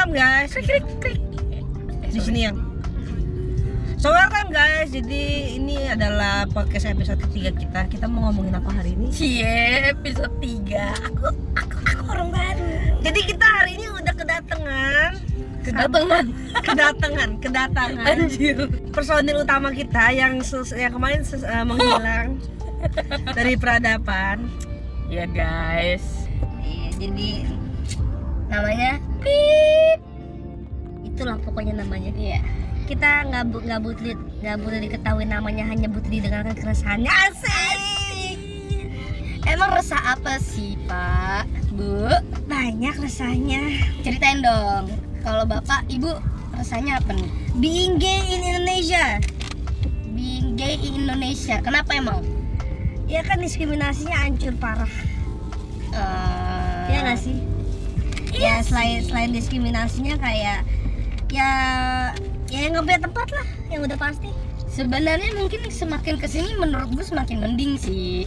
welcome guys. Krik krik. Di sini yang. So welcome guys. Jadi ini adalah podcast episode ketiga kita. Kita mau ngomongin apa hari ini? Cie, episode 3. Aku orang baru. Jadi kita hari ini udah kedatangan. Anjir. Personil utama kita yang kemarin menghilang dari peradaban. Ya guys. Iya, jadi Namanya Pip. itulah pokoknya namanya. Iya. Kita nggak butuh diketahui namanya, hanya butuh didengarkan keresahannya. Asik. Emang resah apa sih, Pak? Bu? Banyak resahnya. Ceritain dong. Kalau Bapak, Ibu resahnya apa nih? Being gay in Indonesia. Being gay in Indonesia. Kenapa emang? Ya kan diskriminasinya hancur parah. Ya nggak sih? Ya selain diskriminasinya kayak ya yang nggak punya tempat lah, yang udah pasti. Sebenarnya mungkin semakin kesini menurut gue semakin mending sih,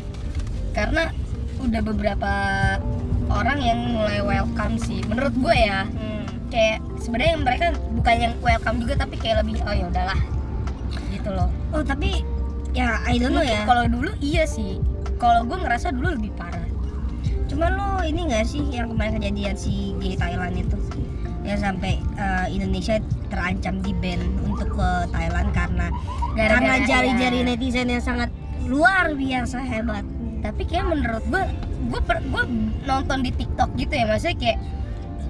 karena udah beberapa orang yang mulai welcome sih menurut gue ya. Kayak sebenarnya mereka bukan yang welcome juga, tapi kayak lebih oh ya udahlah gitu loh. Oh tapi ya I don't know Mungkin ya. kalau dulu iya sih, kalau gue ngerasa dulu lebih parah. Cuman lo ini nggak sih yang kemarin kejadian si gay Thailand itu, yang sampai Indonesia terancam di ban untuk ke Thailand karena Gara-gara jari-jari netizen yang sangat luar biasa hebat. Tapi kayak menurut gue nonton di TikTok gitu ya, maksudnya kayak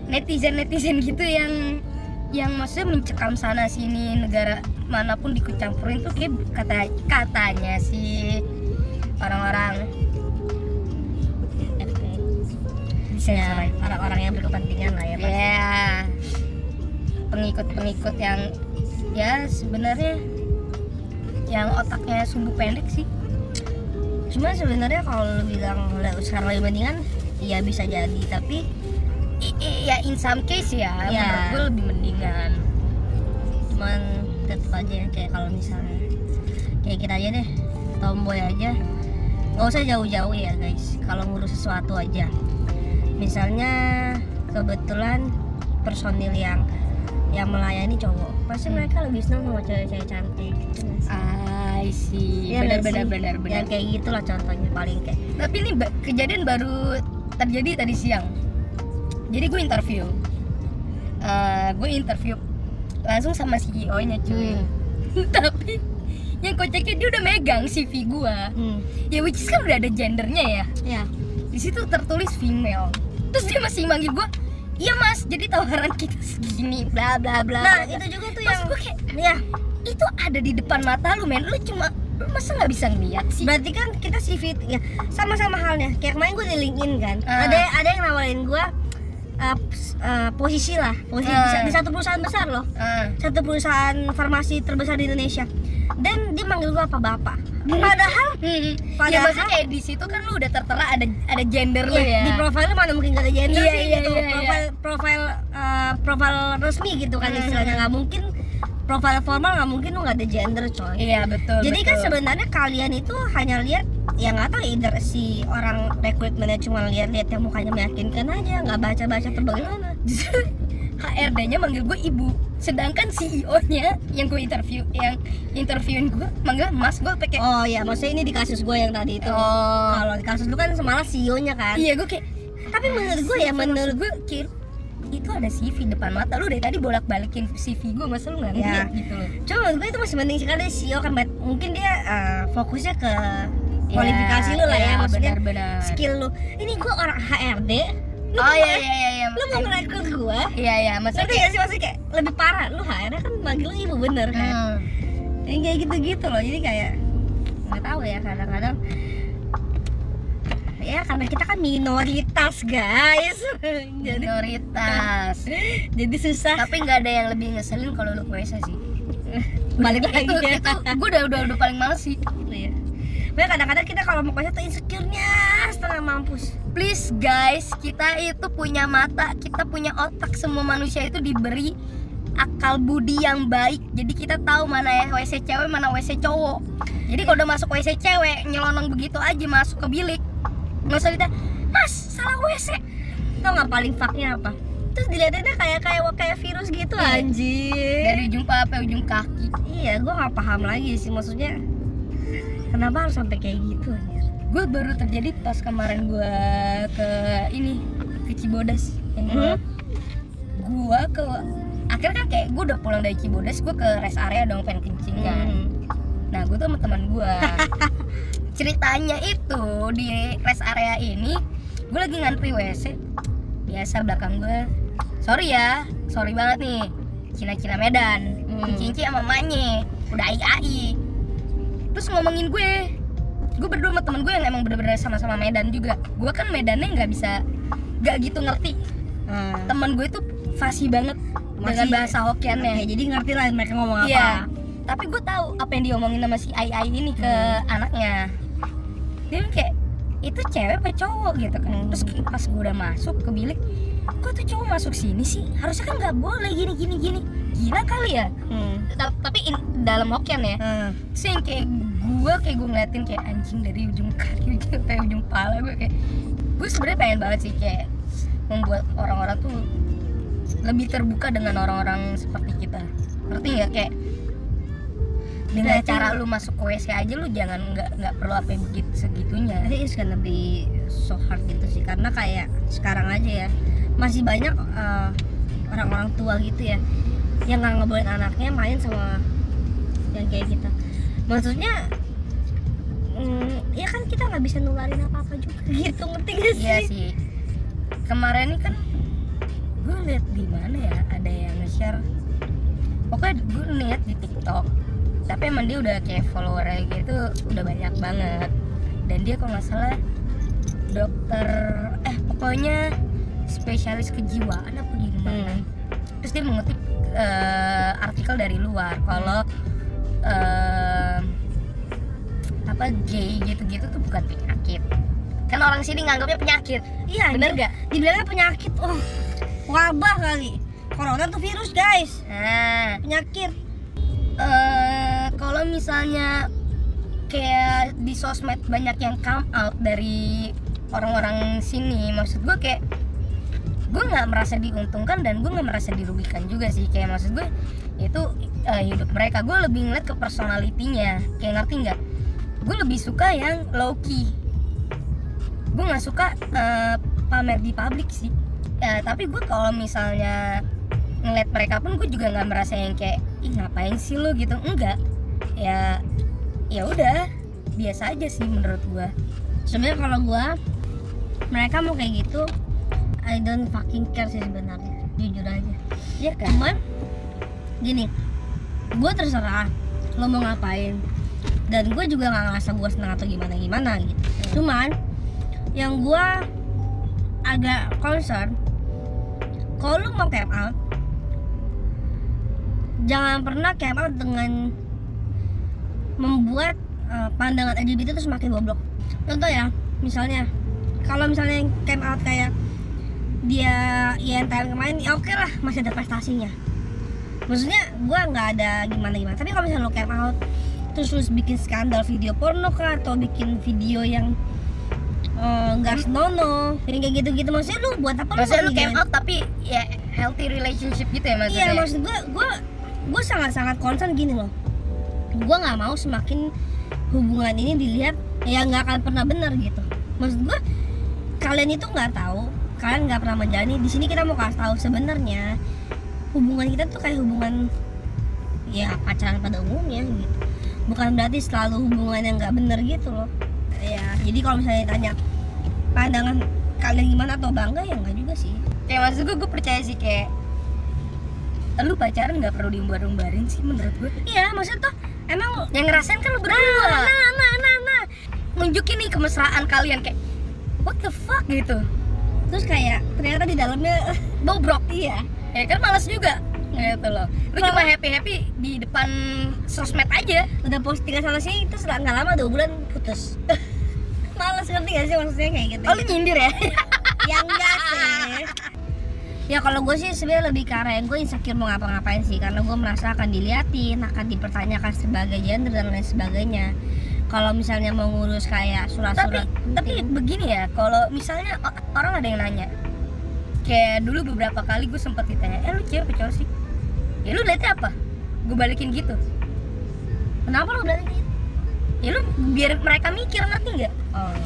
netizen gitu yang maksudnya mencekam sana sini, negara manapun dikucampurin tuh kayak katanya sih orang-orang Ya, orang-orang yang berkepentingan lah ya pasti. ya pengikut yang ya sebenarnya yang otaknya sumbu pendek sih. Cuman sebenarnya kalau lu bilang sekarang lebih mendingan, ya bisa jadi, tapi Ya in some case ya, Ya. menurut gue lebih mendingan. cuman tetap aja kayak kalau misalnya kayak kita aja deh, tomboy aja, nggak usah jauh-jauh ya guys. Kalau ngurus sesuatu aja, misalnya kebetulan personil yang melayani cowok, pasti mereka lebih senang sama cewek-cewek cantik gitu nggak sih? I see. Iya nggak sih? Benar. Ya kayak gitulah contohnya paling kayak. Tapi ini kejadian baru terjadi tadi siang. Jadi gue interview langsung sama CEO-nya cuy. Tapi yang kocaknya dia udah megang CV gue. Ya which is kan udah ada gendernya ya. Ya. Di situ tertulis female. Terus dia masih manggil gue, "Iya Mas, jadi tawaran kita segini, bla bla bla." Nah bla, bla." itu juga tuh Pas yang gue kayak, ya itu ada di depan mata lu men, lu masa nggak bisa ngeliat sih? berarti kan kita CV ya sama-sama halnya. Kayak kemarin gue di LinkedIn kan, Ah. ada yang nawarin gue posisi di satu perusahaan besar loh, satu perusahaan farmasi terbesar di Indonesia, dan dia manggil gue apa bapak. Padahal Ya maksudnya kayak di situ kan lu udah tertera ada gender lu ya. di profil lu mana mungkin gak ada gender Iya, sih iya, gitu. iya, Profil resmi gitu kan istilahnya, nggak mungkin profil formal, nggak mungkin lu nggak ada gender coy. Iya betul. Jadi kan sebenarnya kalian itu hanya lihat, ya nggak tahu either si orang rekrutmennya cuma lihat yang mukanya meyakinkan aja, nggak baca atau bagaimana. justru HRD-nya manggil gue ibu, sedangkan CEO-nya yang interviewin gue manggil mas. Gue pakai Oh ya, maksudnya ini di kasus gue yang tadi itu. Kalau di kasus lu kan semalam CEO-nya kan. Iya gue kayak, Tapi menurut gue kayak itu ada CV depan mata lu dari tadi bolak-balikin CV gue, masa lu nggak Ya. ngeliat gitu loh. cuma menurut gue itu masih penting sekali CEO kan, mungkin dia fokusnya ke kualifikasi lu lah ya, maksudnya benar. skill lu. Ini gue orang HRD, lu Oh mau iya. lu mau ngerekrut gue. Iya, maksudnya Ngerti gak sih, maksudnya kayak lebih parah, lu HRD kan manggil lu ibu bener kan. Yang kayak gitu-gitu loh, jadi kayak nggak tahu ya, kadang-kadang ya karena kita kan minoritas guys. minoritas. Jadi susah. Tapi nggak ada yang lebih ngeselin kalau lu puasa sih. Balik lagi itu ya. gue udah paling males sih. Iya. Makanya kadang-kadang kita kalau mau kuasa tuh insecure-nya setengah mampus. Please guys, kita itu punya mata, kita punya otak, semua manusia itu diberi akal budi yang baik. Jadi kita tahu mana WC cewek, mana WC cowok. Jadi kalau udah masuk WC cewek, nyelonong begitu aja masuk ke bilik, nggak usah ditanya, "Mas, salah WC." Tau nggak paling fucknya apa? Terus dilihatinnya kayak virus gitu Iya. anjir. Dari ujung paha sampai ujung kaki. Iya, gue nggak paham lagi sih maksudnya. Kenapa harus sampai kayak gitu anjir? Gue baru terjadi pas kemarin gue ke Cibodas. Yang gue ke akhirnya kan kayak gue udah pulang dari Cibodas, gue ke rest area dong pengen kencing kan. Nah gue tuh sama teman gue. Ceritanya itu di rest area ini gue lagi ngantri WC. Biasa belakang gue, sorry banget nih, Cina-Cina Medan, Cinci sama Manye, udah ai-ai. Terus ngomongin gue berdua sama temen gue yang emang bener-bener sama-sama Medan juga. Gue kan Medannya gak gitu ngerti. Temen gue itu fasih banget dengan bahasa Hokiannya. Oke, jadi ngerti lah mereka ngomong apa. Iya. Tapi gue tahu apa yang diomongin sama si ai ini ke anaknya. Dia bilang kayak itu cewek apa cowok gitu kan. Terus pas gue udah masuk ke bilik, kok tuh cowok masuk sini sih? Harusnya kan nggak boleh gini. Gila kali ya. Tapi dalam Hokian ya. Terus yang kayak gue ngeliatin kayak anjing dari ujung kaki sampai ujung pala gue sebenarnya pengen banget sih kayak membuat orang-orang tuh lebih terbuka dengan orang-orang seperti kita. Ngerti nggak kayak dengan cara lu masuk ke WC aja lu jangan nggak perlu apa begitu segitunya. I think it's gonna be so hard gitu sih, karena kayak sekarang aja ya masih banyak orang-orang tua gitu ya yang nggak ngebolehin anaknya main sama yang kayak kita. Maksudnya ya kan kita nggak bisa nularin apa-apa juga gitu, ngerti gak sih? Iya sih. Kemarin ini kan gue liat di mana ya ada yang nge-share. Pokoknya gue liat di TikTok. Tapi emang dia udah kayak followernya gitu udah banyak banget. Dan dia kalau nggak salah dokter pokoknya spesialis kejiwaan apa gimana. Terus dia mengutip artikel dari luar kalau apa gay gitu-gitu tuh bukan penyakit. Kan orang sini nganggapnya penyakit. Iya, bener gak? Dibilangnya penyakit. Oh, wabah kali. Corona tuh virus guys, Nah, penyakit. kalau misalnya kayak di sosmed banyak yang come out dari orang-orang sini, maksud gue kayak gue nggak merasa diuntungkan dan gue nggak merasa dirugikan juga sih. Kayak maksud gue itu hidup mereka. Gue lebih ngeliat ke personalitinya, kayak ngerti nggak? Gue lebih suka yang low key. Gue nggak suka pamer di publik sih. Tapi gue kalau misalnya ngeliat mereka pun gue juga nggak merasa yang kayak ih ngapain sih lo gitu, enggak. Ya udah biasa aja sih menurut gue. Sebenarnya kalau gua mereka mau kayak gitu, I don't fucking care sih sebenarnya, jujur aja. Iya kan? Cuman gini, gua terserah lo mau ngapain, dan gue juga nggak ngerasa gue senang atau gimana gitu. Cuman yang gue agak concern, kalau lo mau camp out, jangan pernah camp out dengan membuat pandangan LGBT itu semakin goblok. Contoh ya, misalnya kalau misalnya camp out kayak dia INTM kemarin, ya oke lah, masih ada prestasinya. Maksudnya gue nggak ada gimana. Tapi kalau misalnya lo camp out terus bikin skandal video porno kah, atau bikin video yang nggak senonoh, yang kayak gitu-gitu, maksudnya lu buat apa? Maksudnya lu lagi camp out tapi ya healthy relationship gitu ya maksudnya? Iya, maksud gue sangat concern gini loh. Gue nggak mau semakin hubungan ini dilihat ya nggak akan pernah benar gitu. Maksud gue kalian itu nggak tahu, kalian nggak pernah menjalani. Di sini kita mau kasih tahu sebenarnya hubungan kita tuh kayak hubungan ya pacaran pada umumnya gitu. Bukan berarti selalu hubungan yang nggak benar gitu loh. Ya jadi kalau misalnya tanya pandangan kalian gimana atau bangga, ya nggak juga sih. Kayak maksud gue percaya sih kayak lu pacaran nggak perlu diumbar-umbarin sih menurut gue. Iya, maksudnya tuh emang Yang ngerasain kan lu berdua. nah Nunjukin nih kemesraan kalian kayak what the fuck gitu. terus kayak ternyata di dalamnya Bobrok. iya. Ya kan malas juga gitu loh. Lu cuma happy di depan sosmed aja. Udah postingan sana sini terus nggak lama 2 bulan putus. Males, ngerti gak sih maksudnya kayak gitu? Oh lu nyindir ya? Ya enggak sih. Ya kalau gue sih sebenarnya lebih ke arah yang gue insecure mau ngapa-ngapain sih, karena gue merasa akan diliatin, akan dipertanyakan sebagai gender dan lain sebagainya. Kalau misalnya mau ngurus kayak surat-surat Tapi begini ya, kalau misalnya orang ada yang nanya, kayak dulu beberapa kali gue sempet ditanya, lu cewek apa cowok sih? Ya lu liatnya apa? Gue balikin gitu. Kenapa lo berarti gitu? Ya lu biar mereka mikir, ngerti nggak? Oh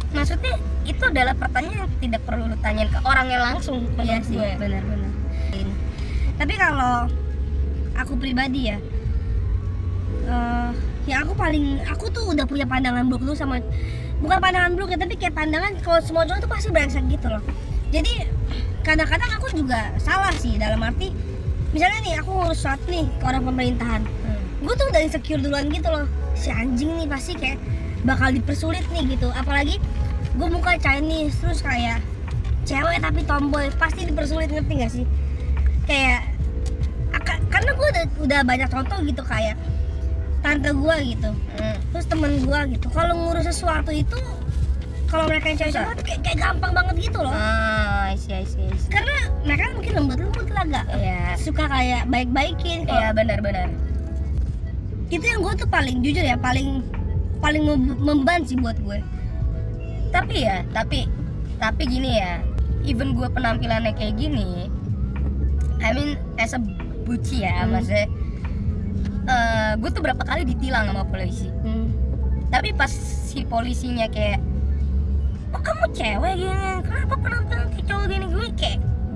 Maksudnya itu adalah pertanyaan yang tidak perlu lu tanyain ke orangnya langsung. iya menurut sih, gue. benar-benar. Tapi kalau aku pribadi ya, ya aku tuh udah punya pandangan buruk dulu sama, bukan pandangan buruk ya, tapi kayak pandangan kalau semua cowok tuh pasti brengsek gitu loh. Jadi kadang-kadang aku juga salah sih, dalam arti misalnya nih aku ngurus sesuatu nih ke orang pemerintahan, gue tuh udah insecure duluan gitu loh, si anjing nih pasti kayak bakal dipersulit nih gitu, apalagi gue muka Chinese terus kayak cewek tapi tomboy, pasti dipersulit, ngerti gak sih? Kayak karena gue udah banyak contoh gitu, kayak tante gue gitu, terus temen gue gitu, kalau ngurus sesuatu itu kalau mereka yang cewek-cewek kayak gampang banget gitu loh. I see. Karena mereka mungkin lembut lah, gak suka kayak baik-baikin. Iya benar-benar. Itu yang gue tuh paling jujur ya, paling memban sih buat gue. Tapi gini ya, even gue penampilannya kayak gini, I mean as a buci ya, maksudnya gue tuh berapa kali ditilang sama polisi. Tapi pas si polisinya kayak, oh kamu cewek gini, kenapa penampilan kayak cowok gini,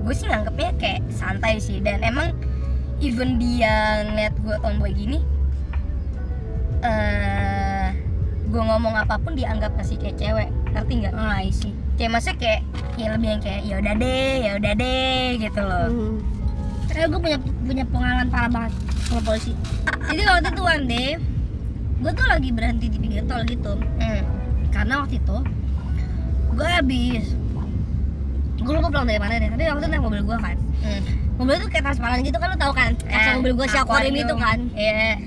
gue sih nganggepnya kayak santai sih. Dan emang even dia ngeliat gue tomboy gini, gue ngomong apapun dianggap masih kayak cewek, ngerti nggak? Sih. Kayak maksudnya kayak ya lebih yang kayak ya udah deh gitu loh. Karena gue punya pengalaman parah banget sama polisi. Jadi waktu itu one day gue tuh lagi berhenti di pinggir tol gitu. Karena waktu itu gue lupa pulang dari mana deh, tapi waktu itu naik mobil gue kan. Mobil itu kayak transparan gitu kan, lu tau kan? Kayak mobil gue si Aquarium itu kan. Iya.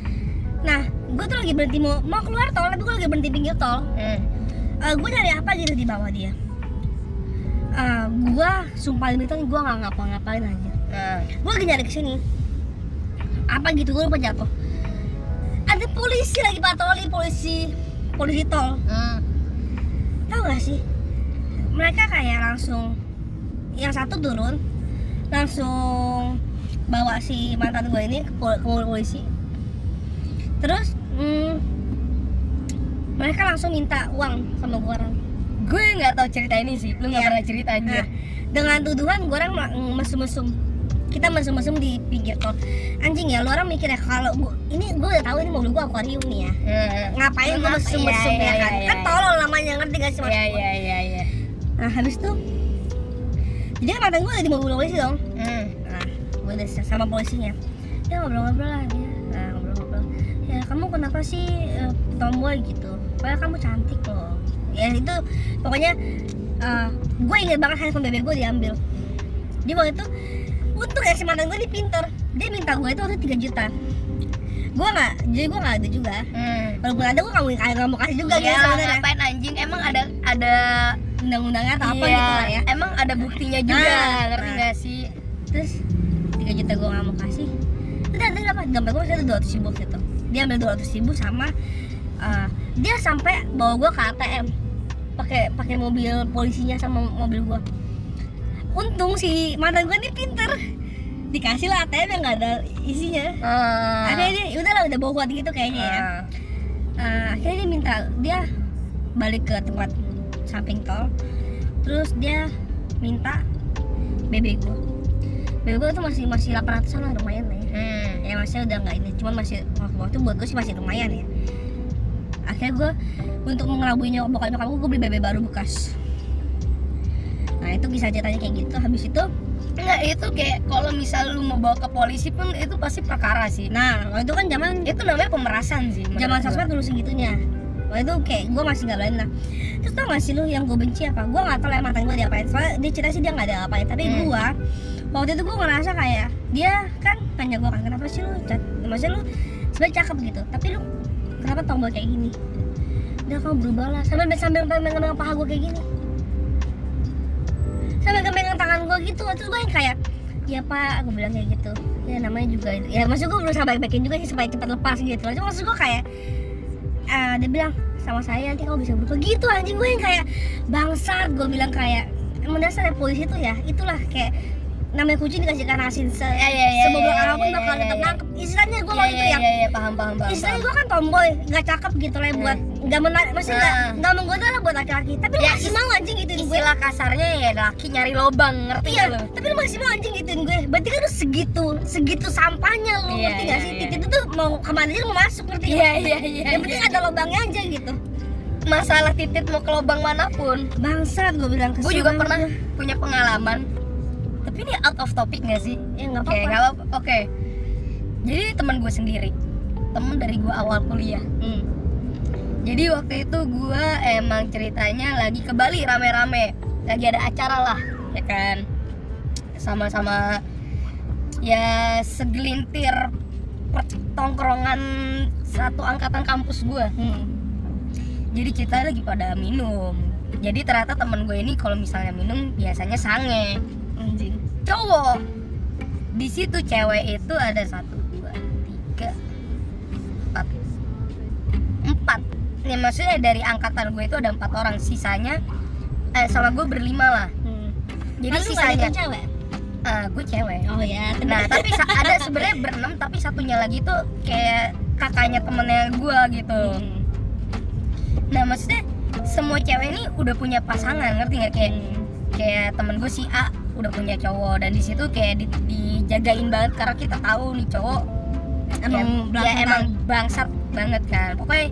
Nah, gue tuh lagi berhenti mau keluar tol, tapi gue lagi berhenti pinggir tol. Gue nyari apa gitu di bawah dia. Gue sumpah demi Tuhan gue nggak ngapa-ngapain aja. Gue lagi nyari kesini. Apa gitu, gue lupa jatuh. Ada polisi lagi patroli, polisi tol. Tahu gak sih? Mereka kayak langsung, yang satu turun, langsung bawa si mantan gue ini ke mobil polisi. Terus mereka langsung minta uang sama gue orang. Gue nggak tahu cerita ini sih, lu nggak pernah cerita aja. Nah, dengan tuduhan gue orang mesum-mesum. Kita mesum-mesum di pinggir tol. Anjing ya, lu orang mikir ya kalau ini gue udah tahu ini mobil gue Aquarium nih ya. Ngapain gue mesum-mesum ya kan? Kan tolol namanya, ngerti gak sih maksud gue? Iya. Nah habis itu, jadi kan mantan gue ada di mobil polisi dong. Nah, gue udah sama polisinya. Ya ngobrol-ngobrol lah dia. Nah ngobrol-ngobrol. Ya kamu kenapa sih tomboy gitu? Padahal kamu cantik loh. Ya itu pokoknya gue inget banget handphone bebek gue diambil. Dia waktu itu untung ya si mantan gue ini pinter. Dia minta gue itu waktu 3 juta. Gue nggak ada juga. Walaupun ada gue nggak mau kasih juga gitu sebenarnya. Ngapain anjing? Emang ada undang-undangnya atau apa gitu lah ya. Emang ada buktinya juga, ngerti nggak sih? Terus 3 juta gue nggak mau kasih. Udah apa? Dompet gue masih ada 200 ribu gitu. Dia ambil 200 ribu sama dia sampai bawa gue ke ATM pakai mobil polisinya sama mobil gue. Untung si mantan gue ini pinter, dikasih lah ATM yang nggak ada isinya. Akhirnya dia udah bawa kuat gitu kayaknya ya. Akhirnya dia balik ke tempat samping tol, terus dia minta BB gue. BB gue tuh masih 800an lah, lumayan lah ya. Ya masih udah nggak ini, cuman masih waktu buat gue sih masih lumayan ya. Akhirnya gue untuk mengelabui bokap nyokap gue beli BB baru bekas. Nah itu bisa ceritanya kayak gitu. Habis itu enggak, itu kayak kalau misal lu mau bawa ke polisi pun itu pasti perkara sih. nah waktu itu kan zaman Itu namanya pemerasan sih. zaman sosmed dulu segitunya. Waktu itu kayak gue masih nggak berani lah. Terus tau gak sih lu yang gue benci apa? Gue nggak tahu lah mantan gue diapain. Soalnya dia cerita sih dia nggak ada apain. Tapi gue waktu itu gue ngerasa kayak dia kan tanya gue kan, kenapa sih lu maksudnya lu sebenarnya cakep gitu, tapi lu kenapa tombol kayak gini? Udah kamu berubah lah. Sambil megang paha gue kayak gini, sambil megang tangan gue gitu. Terus gue yang kayak, ya pak, gue bilang kayak gitu. Ya namanya juga, ya maksud gue berusaha baik-baikin juga sih supaya cepat lepas gitu. Cuma maksud gue kayak dia bilang sama saya nanti kamu bisa berubah gitu. Anjing, gue yang kayak bangsat. Gue bilang kayak emang dasarnya polisi tuh ya, itulah kayak namanya kucing dikasihkan asin iya, semoga iya, apapun iya, bakal iya, tetap iya. nangkep. Istilahnya gue waktu itu ya, Iya, paham. istilahnya gue kan tomboy, nggak cakep gitu lah buat nggak menarik, maksudnya nggak menggoda lah buat laki-laki. Tapi lu Ya, masih mau anjing gituin gue. Istilah kasarnya ya laki nyari lobang, ngerti Iya, nggak lo? tapi lu masih mau anjing gituin gue. Berarti kan lu segitu sampahnya lu, Iya, ngerti nggak iya, sih? iya. Titik itu tuh mau kemana aja lu mau masuk, ngerti nggak? Iya. Yang penting ada lubangnya aja gitu. Masalah titit mau ke lubang manapun. Bangsat gue bilang Gue juga pernah punya pengalaman. Tapi ini out of topic nggak sih? Ya nggak Oke, apa-apa. nggak apa-apa. Oke. Jadi teman gue sendiri, temen dari gue awal kuliah. Jadi waktu itu gue emang ceritanya lagi ke Bali rame-rame, lagi ada acara lah, ya kan? Sama-sama ya segelintir pertongkrongan satu angkatan kampus gue. Jadi kita lagi pada minum. Jadi ternyata temen gue ini kalau misalnya minum biasanya sange. Anjing. Cowok. Di situ cewek itu ada 1, 2, 3, 4. Ya maksudnya dari angkatan gue itu ada 4 orang. Sisanya sama gue berlima lah. Jadi Kan lu nggak sisanya ada cewek? gue cewek. Oh ya. Nah tapi ada sebenarnya berenam, tapi satunya lagi tuh kayak kakaknya temennya gue gitu. Nah maksudnya semua cewek ini udah punya pasangan, ngerti nggak? Kayak temen gue si A udah punya cowok, dan di situ kayak dijagain banget karena kita tahu nih cowok emang bangsat banget kan. Pokoknya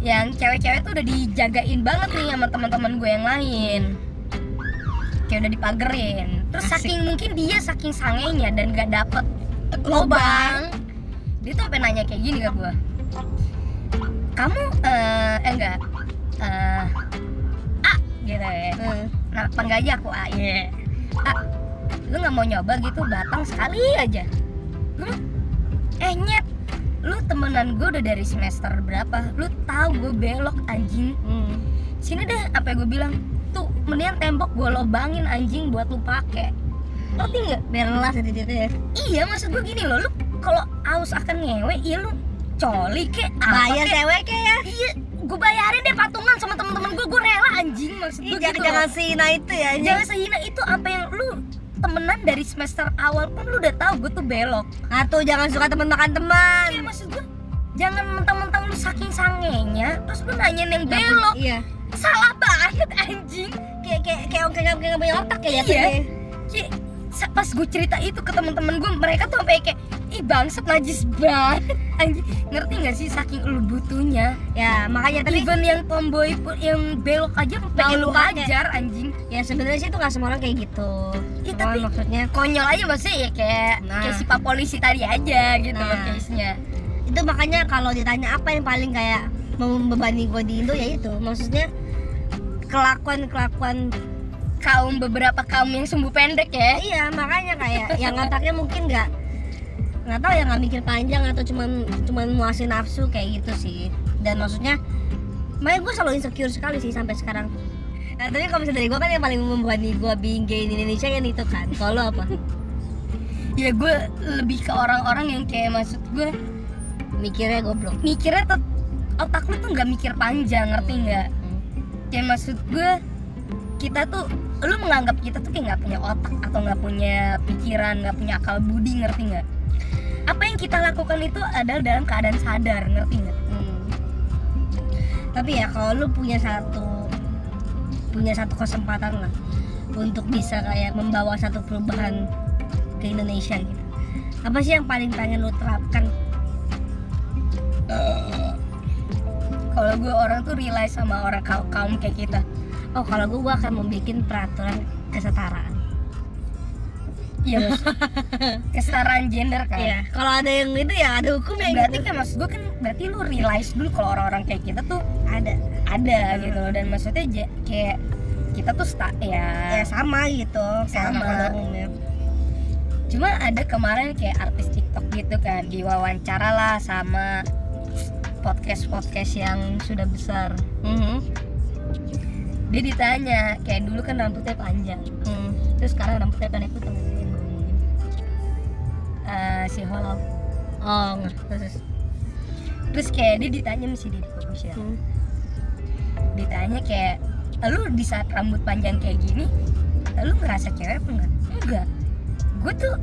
yang cewek-cewek tuh udah dijagain banget nih sama teman-teman gue yang lain, kayak udah dipagerin. Terus mungkin dia saking sangenya dan gak dapet lobang, dia tuh sampai nanya kayak gini ke gue, kamu enggak A gitu ya. Nah panggil aja aku A ya. A, lu nggak mau nyoba gitu batang sekali aja? Nyet, lu temenan gue udah dari semester berapa? Lu tahu gue belok anjing. Sini deh, apa yang gue bilang? Tuh, mendingan tembok gue lobangin anjing buat lu pake. Ngerti nggak? Biar lelah titik-titik ya. Iya, maksud gue gini loh, lu kalau aus akan ngewe, iya lu coli kek, Bayar kek. cewek kayak ya. Iya, gue bayarin deh patungan sama temen-temen gue rela anjing. Maksud gue gitu Jangan loh. sehina itu ya. Jangan sehina itu, apa yang lu temenan dari semester awal pun lu udah tahu gue tuh belok. Nah tuh jangan suka teman makan teman. Iya, maksud gue jangan mentang-mentang lu saking sangenya terus lu nanyain yang belok. Iya. Salah banget anjing. Kayak nggak punya otak kayak Iya. Kayak pas gue cerita itu ke teman-teman gue, mereka tuh sampai kayak ih bangsat najis banget anjing. Ngerti nggak sih saking lu butuhnya? Ya makanya tapi Even yang tomboy pun yang belok aja pengen lu lu pakai. hajar anjing. ya sebenarnya sih itu nggak semua orang kayak gitu. Iya, Cuma tapi maksudnya konyol aja maksudnya ya kayak si pak polisi tadi aja gitu loh case-nya. itu makanya kalau ditanya apa yang paling kayak membebani gue di Indo ya itu, maksudnya kelakuan Beberapa kaum yang sumbu pendek ya. iya makanya kayak yang otaknya mungkin nggak tahu ya, nggak mikir panjang atau cuman muasin nafsu kayak gitu sih. Dan maksudnya makanya gue selalu insecure sekali sih sampai sekarang. Nah tapi kalau misalnya dari gue kan yang paling membebani gue being gay di Indonesia kan itu kan. Kalau lo apa? Ya gue lebih ke orang-orang yang kayak maksud gue Mikirnya goblok. mikirnya otak lu tuh nggak mikir panjang, ngerti nggak? Kayak maksud gue kita tuh, lu menganggap kita tuh kayak nggak punya otak atau nggak punya pikiran, nggak punya akal budi, ngerti nggak? Apa yang kita lakukan itu adalah dalam keadaan sadar, ngerti nggak? Tapi ya kalau lu punya satu kesempatan lah untuk bisa kayak membawa satu perubahan ke Indonesia gitu, apa sih yang paling pengen lu terapkan? Kalau gue orang tuh realize sama orang kaum kayak kita. Oh kalau gue akan membuat peraturan kesetaraan. Iya bos. Kesetaraan gender kan. Iya. Kalau ada yang itu ya ada hukum ya. Berarti gitu. kan maksud gue kan berarti lu realize dulu kalau orang-orang kayak kita tuh ada gitu loh, dan maksudnya kayak kita tuh ya sama gitu. Sama. Pada umumnya. Cuma ada kemarin kayak artis TikTok gitu kan diwawancara lah sama podcast yang sudah besar. Dia ditanya kayak dulu kan rambutnya panjang, terus sekarang rambutnya pendek tuh temen si Hollow. Oh Terus kayak dia ditanya mesti Deddy Corbuzier. Ditanya kayak lu di saat rambut panjang kayak gini lu ngerasa cewek apa enggak? Gue tuh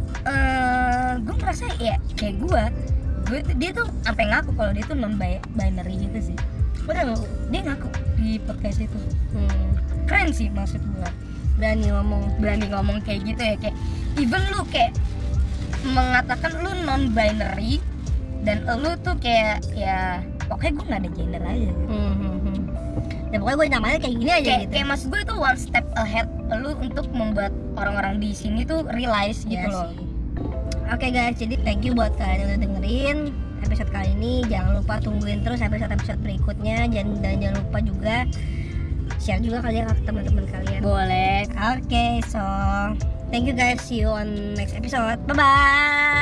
gue merasa ya kayak gue tuh, dia tuh sampai ngaku kalau dia tuh non binary gitu sih. Padahal dia ngaku di podcast itu. Keren sih maksud gue, berani ngomong kayak gitu ya, kayak even lu kayak mengatakan lu non binary dan lu tuh kayak ya pokoknya gue nggak ada gender aja gitu. Ya pokoknya gue namanya kayak gini aja gitu. Kayak maksud gue itu one step ahead lu untuk membuat orang-orang di sini tuh realize gitu Iya loh. sih. Oke guys, jadi thank you buat kalian yang udah dengerin episode kali ini. Jangan lupa tungguin terus episode berikutnya, dan jangan lupa juga share juga kalian ke teman-teman kalian. Boleh. Oke, so thank you guys, see you on next episode. Bye bye.